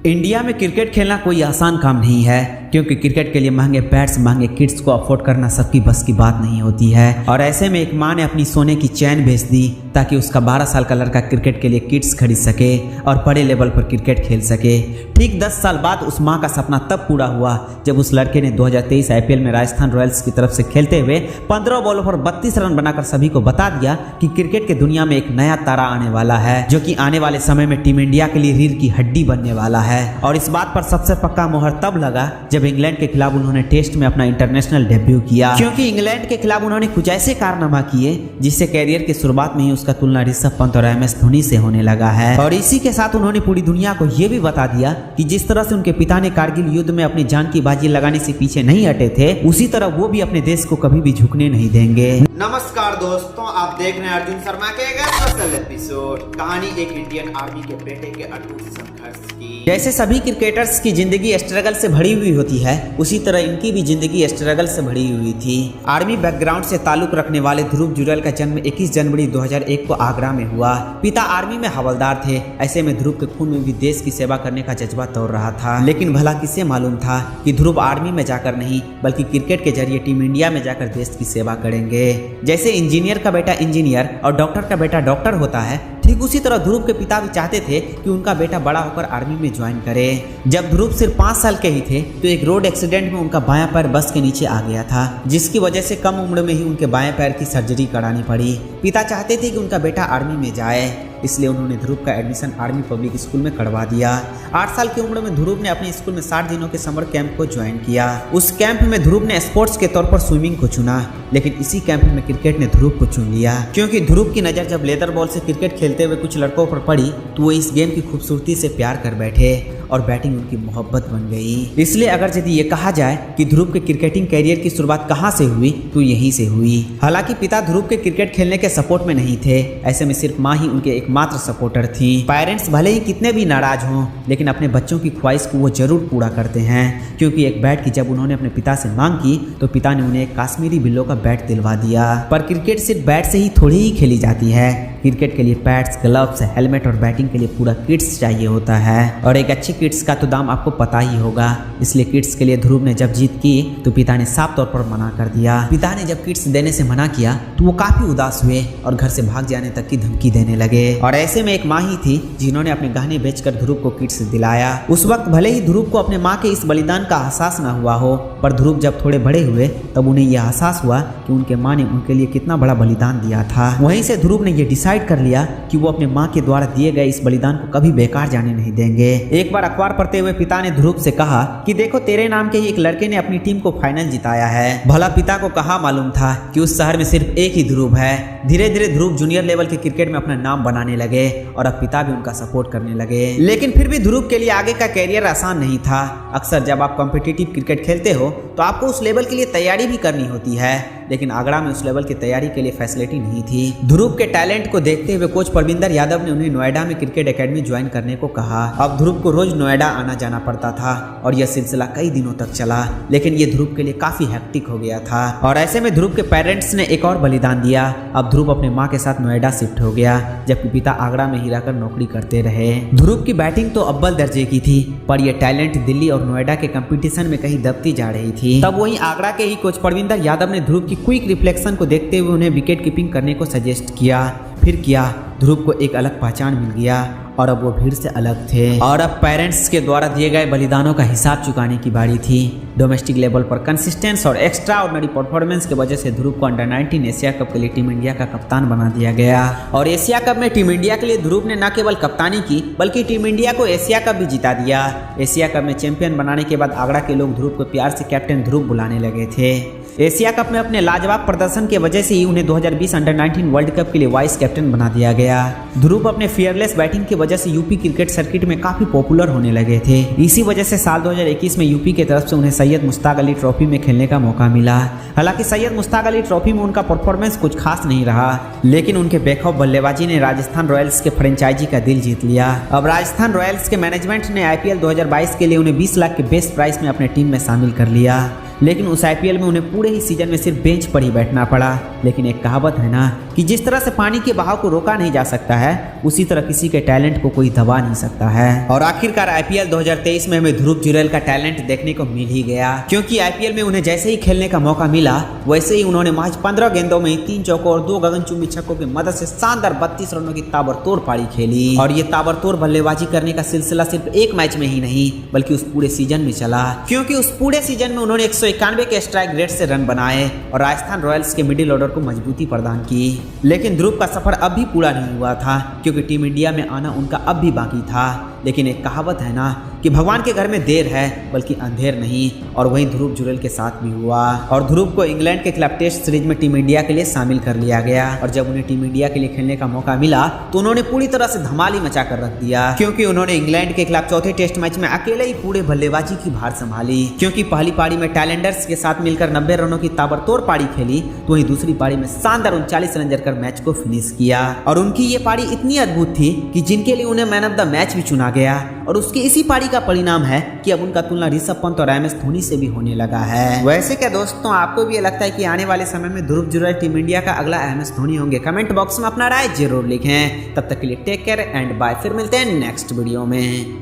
India में cricket खेलना कोई आसान काम नहीं है, क्योंकि क्रिकेट के लिए महंगे बैट्स महंगे किट्स को अफोर्ड करना सबकी बस की बात नहीं होती है। और ऐसे में एक माँ ने अपनी सोने की चैन बेच दी ताकि उसका 12 साल का लड़का क्रिकेट के लिए किट्स खरीद सके और बड़े लेवल पर क्रिकेट खेल सके। ठीक 10 साल बाद उस माँ का सपना तब पूरा हुआ जब उस लड़के ने 2023 आईपीएल में राजस्थान रॉयल्स की तरफ से खेलते हुए 15 बॉलों पर 32 रन बनाकर सभी को बता दिया कि क्रिकेट की दुनिया में एक नया तारा आने वाला है, जो कि आने वाले समय में टीम इंडिया के लिए रीढ़ की हड्डी बनने वाला है। और इस बात पर सबसे पक्का मोहर तब लगा जब इंग्लैंड के खिलाफ उन्होंने टेस्ट में अपना इंटरनेशनल डेब्यू किया, क्योंकि इंग्लैंड के खिलाफ उन्होंने कुछ ऐसे कारनामा किए जिससे कैरियर की शुरुआत में ही उसका तुलना ऋषभ पंत और MS धोनी से होने लगा है। और इसी के साथ उन्होंने पूरी दुनिया को यह भी बता दिया कि जिस तरह से उनके पिता ने कारगिल युद्ध में अपनी जान की बाजी लगाने से पीछे नहीं हटे थे, उसी तरह वो भी अपने देश को कभी भी झुकने नहीं देंगे। नमस्कार दोस्तों, आप देख रहे हैं अर्जुन शर्मा के एक स्पेशल एपिसोड। कहानी एक इंडियन आर्मी के बेटे के अटूट संघर्ष की। जैसे सभी क्रिकेटर्स की जिंदगी स्ट्रगल से भरी हुई होती है, उसी तरह इनकी भी जिंदगी स्ट्रगल से भरी हुई थी। आर्मी बैकग्राउंड से ताल्लुक रखने वाले ध्रुव जुरैल का जन्म 21 जनवरी 2001 को आगरा में हुआ। पिता आर्मी में हवलदार थे। ऐसे में ध्रुव के खून में भी देश की सेवा करने का जज्बा तौर रहा था। लेकिन भला किसे मालूम था कि ध्रुव आर्मी में जाकर नहीं बल्कि क्रिकेट के जरिए टीम इंडिया में जाकर देश की सेवा करेंगे। जैसे इंजीनियर का बेटा इंजीनियर और डॉक्टर का बेटा डॉक्टर होता है, ठीक उसी तरह ध्रुव के पिता भी चाहते थे कि उनका बेटा बड़ा होकर आर्मी में ज्वाइन करे। जब ध्रुव सिर्फ 5 साल के ही थे तो एक रोड एक्सीडेंट में उनका बायां पैर बस के नीचे आ गया था, जिसकी वजह से कम उम्र में ही उनके बाएं पैर की सर्जरी करानी पड़ी। पिता चाहते थे कि उनका बेटा आर्मी में जाए, इसलिए उन्होंने ध्रुव का एडमिशन आर्मी पब्लिक स्कूल में करवा दिया। 8 साल की उम्र में ध्रुव ने अपने स्कूल में 60 दिनों के समर कैंप को ज्वाइन किया। उस कैंप में ध्रुव ने स्पोर्ट्स के तौर पर स्विमिंग को चुना, लेकिन इसी कैंप में क्रिकेट ने ध्रुव को चुन लिया, क्योंकि ध्रुव की नज़र जब लेदर बॉल से क्रिकेट खेलते हुए कुछ लड़कों पर पड़ी तो वो इस गेम की खूबसूरती से प्यार कर बैठे और बैटिंग उनकी मोहब्बत बन गई। इसलिए अगर यदि ये कहा जाए कि ध्रुव के क्रिकेटिंग कैरियर की शुरुआत कहाँ से हुई तो यहीं से हुई। हालांकि पिता ध्रुव के क्रिकेट खेलने के सपोर्ट में नहीं थे, ऐसे में सिर्फ माँ ही उनके एकमात्र सपोर्टर थी। पेरेंट्स भले ही कितने भी नाराज हों, लेकिन अपने बच्चों की ख्वाहिश को वो जरूर पूरा करते हैं, क्योंकि एक बैट की जब उन्होंने अपने पिता से मांग की तो पिता ने उन्हें एक काश्मीरी बिल्लो का बैट दिलवा दिया। पर क्रिकेट सिर्फ बैट से ही थोड़ी ही खेली जाती है। क्रिकेट के लिए पैड्स, ग्लव्स, हेलमेट और बैटिंग के लिए पूरा किट्स चाहिए होता है, और एक अच्छी किट्स का तो दाम आपको पता ही होगा। इसलिए किट्स के लिए ध्रुव ने जब जीत की तो पिता ने साफ तौर पर मना कर दिया। पिता ने जब किट्स देने से मना किया तो वो काफी उदास हुए और घर से भाग जाने तक की धमकी देने लगे। और ऐसे में एक माँ ही थी जिन्होंने अपने गहने बेचकर ध्रुव को किट्स दिलाया। उस वक्त भले ही ध्रुव को अपने माँ के इस बलिदान का एहसास न हुआ हो, पर ध्रुव जब थोड़े बड़े हुए तब उन्हें यह एहसास हुआ कि उनके माँ ने उनके लिए कितना बड़ा बलिदान दिया था। वहीं से ध्रुव ने यह डिसाइड कर लिया कि वो अपने माँ के द्वारा दिए गए इस बलिदान को कभी बेकार जाने नहीं देंगे। एक बार अखबार पढ़ते हुए पिता ने ध्रुव से कहा कि देखो, तेरे नाम के ही एक लड़के ने अपनी टीम को फाइनल जिताया है। भला पिता को कहाँ मालूम था कि उस शहर में सिर्फ एक ही ध्रुव है। धीरे धीरे ध्रुव जूनियर लेवल के क्रिकेट में अपना नाम बनाने लगे और अब पिता भी उनका सपोर्ट करने लगे। लेकिन फिर भी ध्रुव के लिए आगे का कैरियर आसान नहीं था। अक्सर जब आप कॉम्पिटिटिव क्रिकेट खेलते हो तो आपको उस लेवल के लिए तैयारी भी करनी होती है, लेकिन आगरा में उस लेवल की तैयारी के लिए फैसिलिटी नहीं थी। ध्रुव के टैलेंट को देखते हुए कोच परविंदर यादव ने उन्हें नोएडा में क्रिकेट एकेडमी ज्वाइन करने को कहा। अब ध्रुव को रोज नोएडा आना जाना पड़ता था और यह सिलसिला कई दिनों तक चला, लेकिन ये ध्रुव के लिए काफी हेक्टिक हो गया था। और ऐसे में ध्रुव के पेरेंट्स ने एक और बलिदान दिया। अब ध्रुव अपने माँ के साथ नोएडा शिफ्ट हो गया, जबकि पिता आगरा में ही रहकर नौकरी करते रहे। ध्रुव की बैटिंग तो अव्वल दर्जे की थी, पर यह टैलेंट दिल्ली और नोएडा के कंपटीशन में कहीं दबती जा रही थी। तब वहीं आगरा के ही कोच परविंदर यादव ने ध्रुव की क्विक रिफ्लेक्शन को देखते हुए उन्हें विकेट कीपिंग करने को सजेस्ट किया। फिर किया, ध्रुव को एक अलग पहचान मिल गया और अब वो भीड़ से अलग थे। और अब पेरेंट्स के द्वारा दिए गए बलिदानों का हिसाब चुकाने की बारी थी। डोमेस्टिक लेवल पर कंसिस्टेंस और एक्स्ट्रा ऑर्डिनरी परफॉर्मेंस की वजह से ध्रुव को अंडर 19 एशिया कप के लिए टीम इंडिया का कप्तान बना दिया गया। और एशिया कप में टीम इंडिया के लिए ध्रुव ने न केवल कप्तानी की बल्कि टीम इंडिया को एशिया कप भी जिता दिया। एशिया कप में चैंपियन बनाने के बाद आगरा के लोग ध्रुव को प्यार से कैप्टन ध्रुव बुलाने लगे थे। एशिया कप में अपने लाजवाब प्रदर्शन की वजह से ही उन्हें 2020 अंडर 19 वर्ल्ड कप के लिए वाइस कैप्टन बना दिया गया। ध्रुव अपने फियरलेस बैटिंग की वजह से यूपी क्रिकेट सर्किट में काफी पॉपुलर होने लगे थे। इसी वजह से साल 2021 में यूपी की तरफ से उन्हें सैयद मुश्ताक अली ट्रॉफी में खेलने का मौका मिला। हालांकि सैयद मुश्ताक अली ट्रॉफी में उनका परफॉर्मेंस कुछ खास नहीं रहा, लेकिन उनके बेखौफ बल्लेबाजी ने राजस्थान रॉयल्स के फ्रेंचाइजी का दिल जीत लिया। अब राजस्थान रॉयल्स के मैनेजमेंट ने IPL 2022 के लिए उन्हें 20 लाख के बेस्ट प्राइस में अपने टीम में शामिल कर लिया। लेकिन उस आईपीएल में उन्हें पूरे ही सीजन में सिर्फ बेंच पर ही बैठना पड़ा। लेकिन एक कहावत है ना कि जिस तरह से पानी के बहाव को रोका नहीं जा सकता है, उसी तरह किसी के टैलेंट को कोई दबा नहीं सकता है। और आखिरकार आईपीएल 2023 में हमें ध्रुव जुरैल का टैलेंट देखने को मिल ही गया, क्योंकि आईपीएल में उन्हें जैसे ही खेलने का मौका मिला वैसे ही उन्होंने महज 15 गेंदों में 3 चौकों और 2 गगनचुंबी छक्कों की मदद से शानदार 32 रनों की ताबड़तोड़ पारी खेली। और ये ताबड़तोड़ बल्लेबाजी करने का सिलसिला सिर्फ एक मैच में ही नहीं बल्कि उस पूरे सीजन में चला, क्योंकि उस पूरे सीजन में उन्होंने 191 के स्ट्राइक रेट से रन बनाए और राजस्थान रॉयल्स के मिडिल ऑर्डर को मजबूती प्रदान की। लेकिन ध्रुव का सफर अब भी पूरा नहीं हुआ था, क्योंकि टीम इंडिया में आना उनका अब भी बाकी था। लेकिन एक कहावत है ना कि भगवान के घर में देर है बल्कि अंधेर नहीं, और वही ध्रुव जुरैल के साथ भी हुआ। और ध्रुव को इंग्लैंड के खिलाफ टेस्ट सीरीज में टीम इंडिया के लिए शामिल कर लिया गया। और जब उन्हें टीम इंडिया के लिए खेलने का मौका मिला तो उन्होंने पूरी तरह से धमाल ही मचा कर रख दिया, क्योंकि उन्होंने इंग्लैंड के खिलाफ चौथे टेस्ट मैच में अकेले ही पूरे बल्लेबाजी की भार संभाली। क्योंकि पहली पारी में टैलेंडर्स के साथ मिलकर 90 रनों की ताबड़तोड़ पारी खेली, तो वहीं दूसरी पारी में शानदार 39 रन जड़कर मैच को फिनिश किया। और उनकी ये पारी इतनी अद्भुत थी कि जिनके लिए उन्हें मैन ऑफ द मैच भी चुना गया। और उसकी इसी पारी का परिणाम है कि अब उनका तुलना ऋषभ पंत और MS धोनी से भी होने लगा है। वैसे क्या दोस्तों, आपको भी लगता है कि आने वाले समय में ध्रुव जुरैल टीम इंडिया का अगला MS धोनी होंगे? कमेंट बॉक्स में अपना राय जरूर लिखें। तब तक के लिए टेक केयर एंड बाय। फिर मिलते हैं नेक्स्ट वीडियो में।